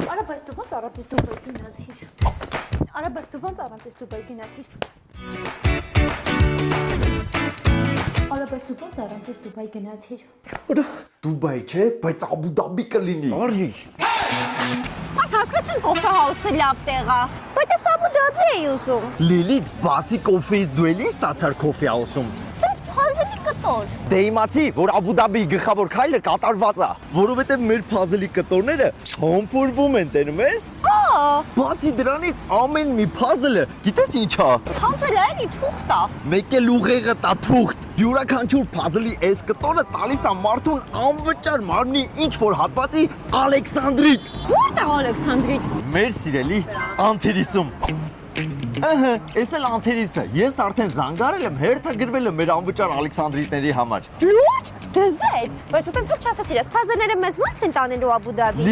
Արա բայց դու ոնց առանց Դուբայ գնացիր։ Արա բայց դու ոնց առանց Դուբայ գնացիր։ Արա բայց դու ոնց առանց Դուբայ գնացիր։ Դուբայ չէ, բայց Աբու Դաբի կլինի։ Արի։ Բայց հասկացան կոֆե հաուսը լավ տեղ է։ Բայց ես Աբու Դաբի էի ուզում։ Լիլիթ, բացի կոֆեից դու էլի ստացար կոֆե ասում։ Սենց փազելի կտոր։ Դե իմացի, որ Աբու Դաբիի գլխավոր քայլը կատարված է, որովհետև մեր փազելի կտորները համբուրվում են, տենում ես։ Բացի դրանից ամեն մի փազլը, գիտես ինչ է։ Փազելը էլի թուղթ է։ Մեկ էլ ուղեղը տա թուղթ։ Յուրաքանչյուր փազլի այս կտորը տալիս է մարդուն անվճար մարմնի ինչ որ հատվածի Ալեքսանդրիտ։ Որտե՞ղ Ալեքսանդրիտ։ Մեր սիրելի Անթերիսում։ Ահա, էս էլ Անթերիսը։ Ես արդեն զանգարել եմ, հերթագրվել եմ մեր անվճար Ալեքսանդրիտների համար։ Լուրջ, դզեց, բայց ու տենց ոչ ասացիր, ես փազելները մեզ ո՞նց են տանելու Աբու Դաբի։